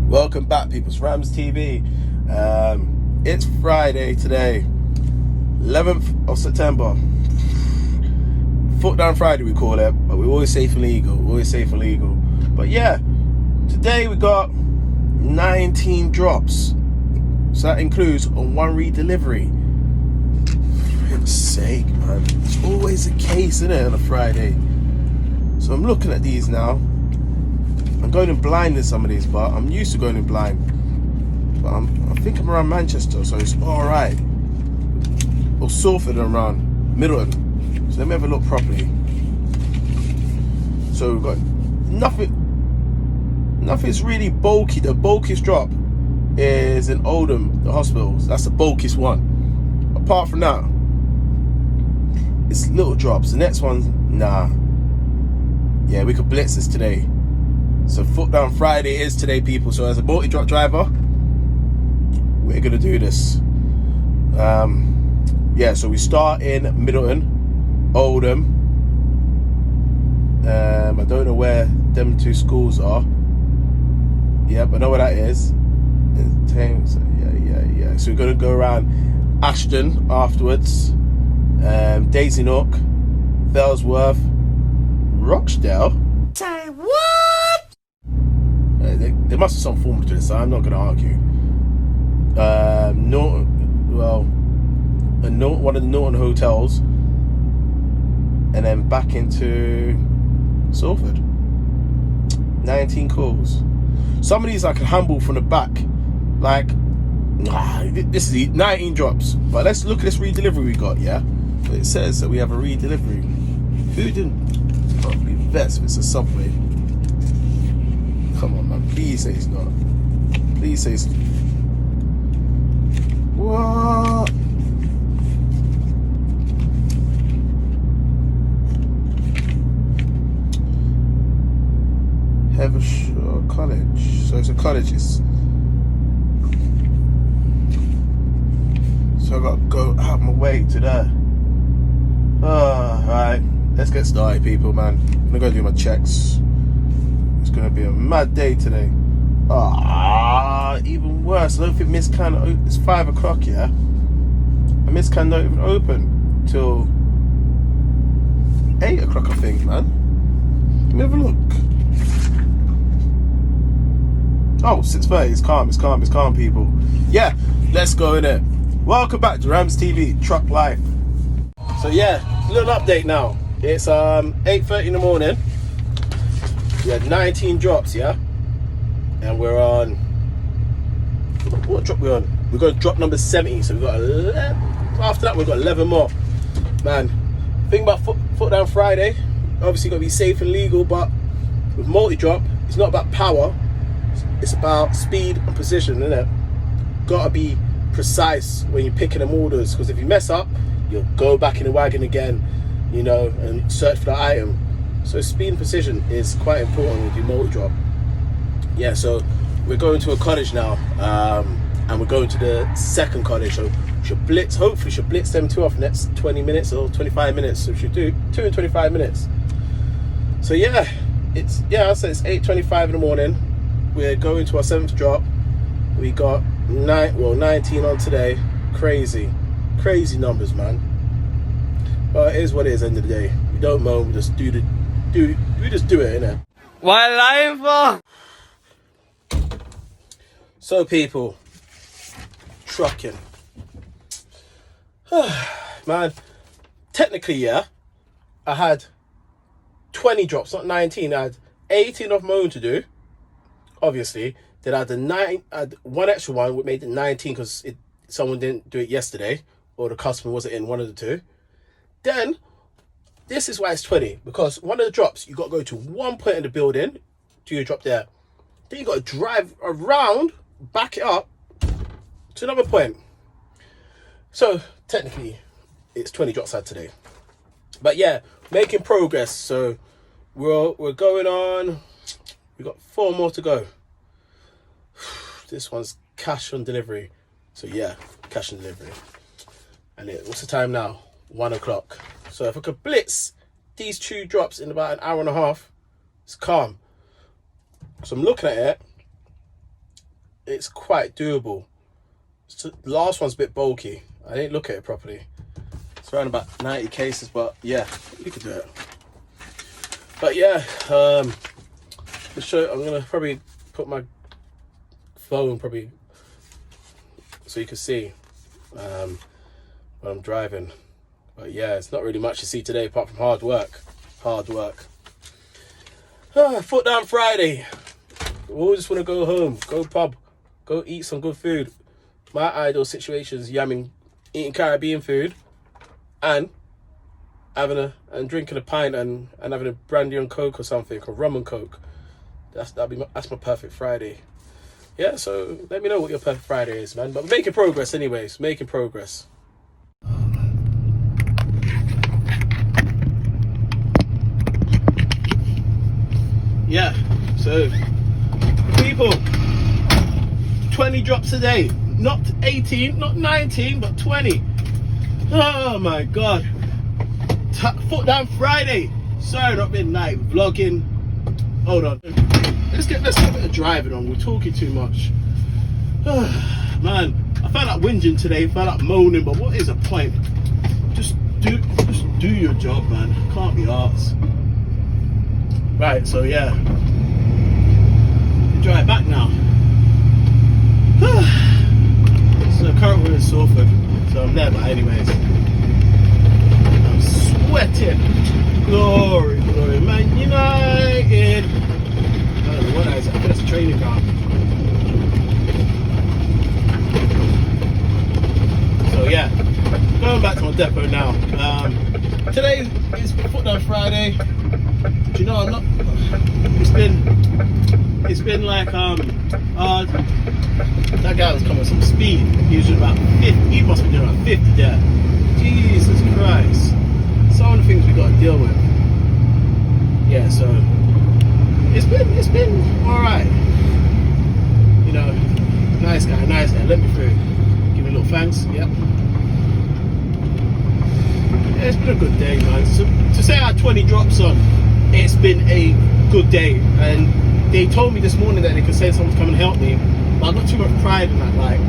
Welcome back, people. It's Ramz TV. It's Friday today, 11th of September. Foot down Friday, we call it, but we're always safe and legal. But yeah, today we got 19 drops. So that includes a one redelivery. For heaven's sake, man. It's always the case, isn't it, on a Friday? So I'm looking at these now. I'm going in blind in some of these, but I'm used to going in blind. But I think I'm around Manchester, so it's alright. Or Salford and around Middleton. So let me have a look properly. So we've got nothing's really bulky. The bulkiest drop is in Oldham, the hospitals. That's the bulkiest one. Apart from that, it's little drops. The next one's nah. Yeah, we could blitz this today. So foot down Friday is today, people. So as a multi-drop driver, we're gonna do this. Yeah, so we start in Middleton, Oldham. I don't know where them two schools are. Yep, I know where that is. So yeah. So we're gonna go around Ashton afterwards. Daisy Nook, Fellsworth, Rochdale. Say what? There must be some form to this, so I'm not going to argue. One of the Norton hotels, and then back into Salford. 19 calls. Some of these I can handle from the back. Like, this is 19 drops. But let's look at this redelivery we got, yeah? It says that we have a redelivery. Who didn't? Probably Vets if it's a Subway. Come on, man. Please say it's not. Please say it's... What? Heathershire College. So it's a college. So I gotta go out of my way to there. Alright. Let's get started, people, man. I'm gonna go do my checks. It's gonna be a mad day today. Even worse. I don't think Miss Can open. It's 5 o'clock, yeah. And Miss Can don't even open till 8 o'clock, I think, man. Let me have a look. Oh, 6:30. It's calm, people. Yeah, let's go in there. Welcome back to Ramz TV Truck Life. So yeah, a little update now. It's 8:30 in the morning. We had 19 drops, yeah? And we're on... What drop we on? We've got drop number 70, so we've got 11. After that, we've got 11 more. Man, think about foot down Friday. Obviously, got to be safe and legal, but with multi-drop, it's not about power. It's about speed and precision, isn't it? Got to be precise when you're picking them orders, because if you mess up, you'll go back in the wagon again, you know, and search for the item. So speed and precision is quite important with your multi-drop. Yeah, so we're going to a cottage now, and we're going to the second cottage. So hopefully should blitz them two off the next 20 minutes or 25 minutes. So we should do 2 in 25 minutes. So yeah, I'll say it's 8:25 in the morning. We're going to our 7th drop. We got 19 on today. Crazy numbers, man. But it is what it is. End of the day, we don't moan. We just do it, innit? What lying for? So, people, trucking. Man, technically, yeah, I had 20 drops, not 19. I had 18 of my own to do, obviously. Then I had one extra one, which made it 19 because someone didn't do it yesterday, or the customer wasn't in, one of the two. Then, this is why it's 20, because one of the drops, you got to go to one point in the building, do your drop there. Then you got to drive around, back it up to another point. So, technically, it's 20 drops I had today. But yeah, making progress. So, we're going on, we've got 4 more to go. This one's cash on delivery. So yeah, cash on delivery. And what's the time now? 1 o'clock. So if I could blitz these 2 drops in about an hour and a half, it's calm. So I'm looking at it. it's quite doable. So the last one's a bit bulky. I didn't look at it properly. It's around about 90 cases, but yeah, you could do it. But yeah, I'm gonna probably put my phone probably so you can see when I'm driving. But yeah, it's not really much to see today apart from hard work. Foot down Friday. We all just want to go home, go pub, go eat some good food. My ideal situation is eating Caribbean food and drinking a pint and having a brandy and coke or something, or rum and coke. That's my perfect Friday. Yeah, so let me know what your perfect Friday is, man. But we're making progress anyways, making progress. Yeah, so people, 20 drops a day, not 18, not 19, but 20. Oh my God. Foot down Friday. Sorry, not midnight vlogging. Hold on. Let's get a bit of driving on. We're talking too much. Man, I felt like whinging today, felt like moaning, but what is the point? Just do your job, man. Can't be arsed. Right, so yeah. Drive back now. So currently in Salford, so I'm there, but anyways. I'm sweating. Glory, Man United. I don't know what that is. I think that's a training car. So yeah, going back to my depot now. Today is Foot Down Friday. Do you know I'm not? It's been like that guy was coming at some speed. He was doing about 50. He must be doing about 50 there. Jesus Christ! Some of the things we got to deal with. Yeah, so it's been all right. You know, nice guy. Let me through. Give me a little thanks. Yep. Yeah, it's been a good day, man. So, to say I had 20 drops on, it's been a good day. And they told me this morning that they could send someone to come and help me. But I've got too much pride in that. Like,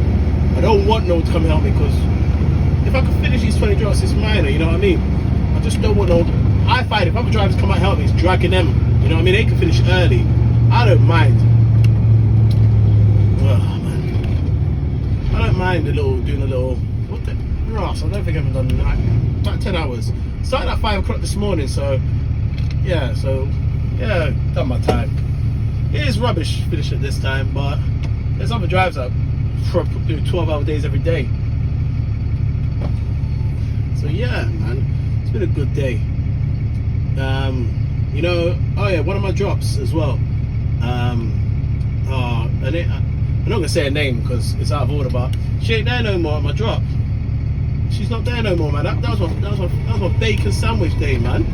I don't want no one to come help me, because if I could finish these 20 drops, it's minor, you know what I mean? I just don't want no one. I find if other drivers come out and help me, it's dragging them. You know what I mean? They can finish early. I don't mind. Oh, man. I don't mind doing a little, what the grass? I don't think I've done that. About 10 hours. Started at 5 o'clock this morning, so yeah, done my time. It is rubbish finishing at this time, but there's other drivers that do 12-hour days every day. So yeah, man, it's been a good day. You know, oh yeah, one of my drops as well. I'm not gonna say her name because it's out of order, but she ain't there no more at my drop. She's not there no more, man. That was my bacon sandwich day, man.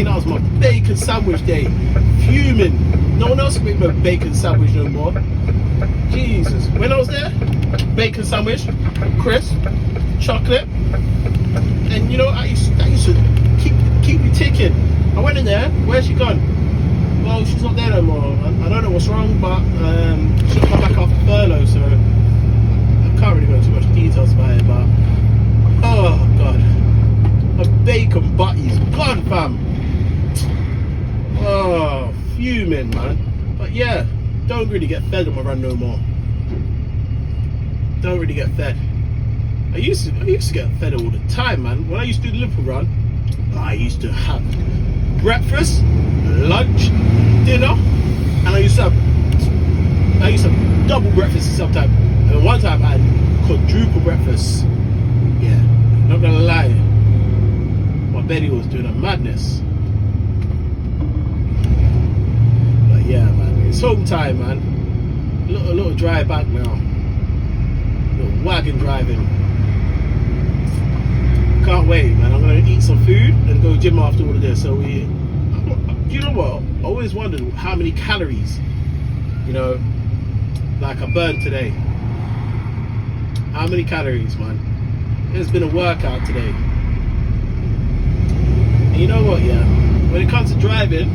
That was my bacon sandwich day. Fuming. No one else can make my bacon sandwich no more. Jesus. When I was there, bacon sandwich, crisp, chocolate, and you know, I used to keep me ticking. I went in there. Where's she gone? Well, she's not there no more. I don't know what's wrong, but she'll come back after furlough, so I can't really go into too much details about it. But oh God, my bacon butty's gone, fam. Oh, fuming, man. But yeah, don't really get fed on my run no more. Don't really get fed. I used to get fed all the time, man. When I used to do the Liverpool run, I used to have breakfast, lunch, dinner, and I used to have double breakfast sometimes. And one time I had quadruple breakfast. Yeah, not gonna lie, my belly was doing a madness. Yeah, man, it's home time, man. A little drive back now. A little wagon driving. Can't wait, man. I'm gonna eat some food and go gym after all of this. So do you know what? I always wondered how many calories, you know, like I burned today. How many calories, man? It's been a workout today. And you know what? Yeah, when it comes to driving,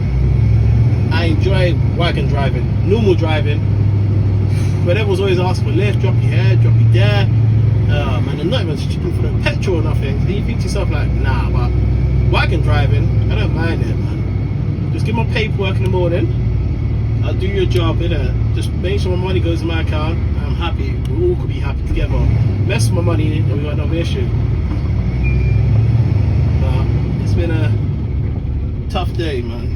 I enjoy wagon driving, normal driving. But everyone's always asking for lift, drop you here, drop you there. Man, they're not even checking for the petrol or nothing. Then you think to yourself like, nah, but wagon driving, I don't mind it, man. Just give my paperwork in the morning. I'll do your job, innit? Just make sure my money goes in my account. I'm happy. We all could be happy together. Mess with my money and we got another issue. But it's been a tough day, man.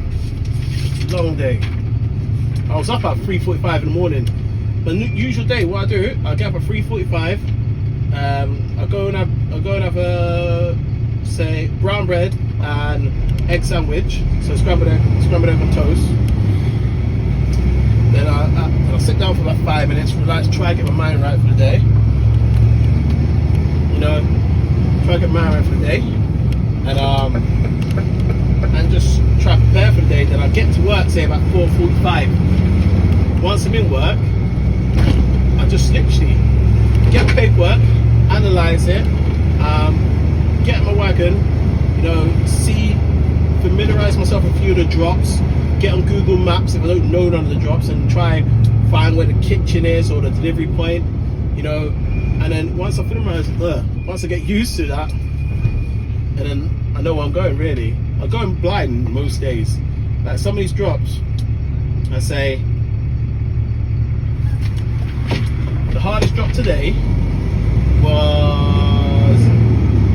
Long day. I was up at 3:45 in the morning. The usual day, what I do, I get up at 3:45. I go and have a say brown bread and egg sandwich, so scrambled egg on toast. Then I'll sit down for about 5 minutes, relax, try and get my mind right for the day. You know, try and get my mind right for the day, and just try to prepare for the day. Then I get to work, say about 4:45. Once I'm in work, I just literally get the paperwork, analyze it, get my wagon, you know, familiarize myself with a few of the drops, get on Google Maps if I don't know none of the drops, and try and find where the kitchen is or the delivery point, you know. And then once I once I get used to that, and then I know where I'm going really. I'm going blind most days. Like some of these drops, I say, the hardest drop today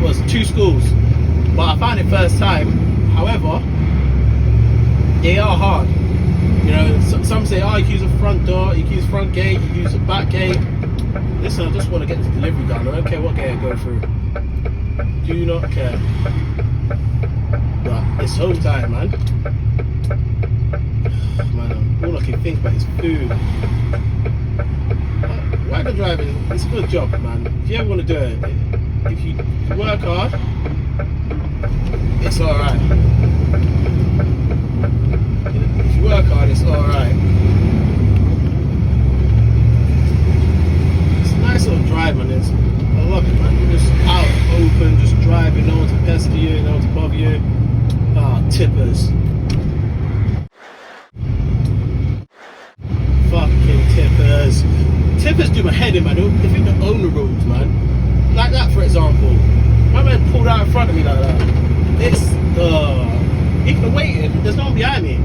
was 2 schools, but I found it first time. However, they are hard. You know, some say, oh, you can use a front door, you can use front gate, you can use a back gate. Listen, I just want to get the delivery done. I don't care what gate I go through. Do not care. But it's home time, man. Man, all I can think about is food. Wagon driving, it's a good job, man. If you ever want to do it, if you work hard, it's alright. If you work hard, it's alright. It's a nice little drive, man. I love it, man. You're just out, open, just driving, no one to pester you, no one to bother you. Tippers. Fucking tippers. Tippers do my head in, man. They think they own the roads, man. Like that, for example. My man pulled out in front of me like that. It's, even waiting, there's no one behind me.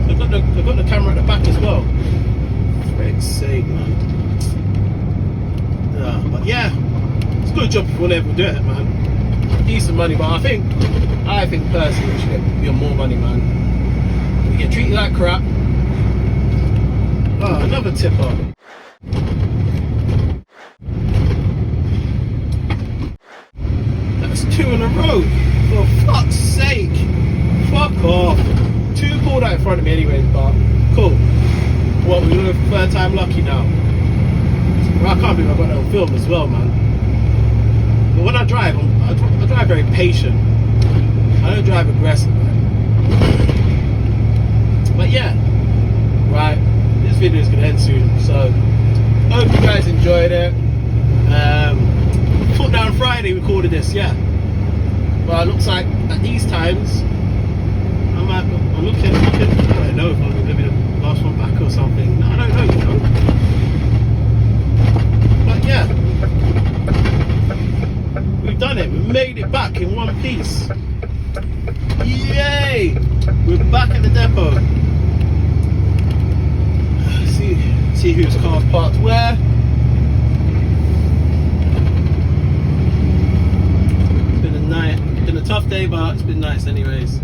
They've got the camera at the back as well. For God's sake, man. But yeah, it's a good job if you want to ever do it, man. Decent money, but I think personally we should get more money, man. We get treated like crap. Oh, another tipper. That's 2 in a row. For fuck's sake. Fuck off. 2 pulled out in front of me anyways, but cool. What, we're doing third time lucky now? Well, I can't believe I got that on film as well, man. But when I drive, I drive very patient. I don't drive aggressive, man. But yeah, right, this video is going to end soon, so hope you guys enjoyed it. Put down Friday recorded this, yeah. Well, it looks like at these times, I'm looking, I don't know if I'm going to be the last one back or something. No, I don't know, you know. But yeah, we've done it. We made it back in one piece. Yay! We're back at the depot. See whose car's parked where. It's been a tough day, but it's been nice anyways.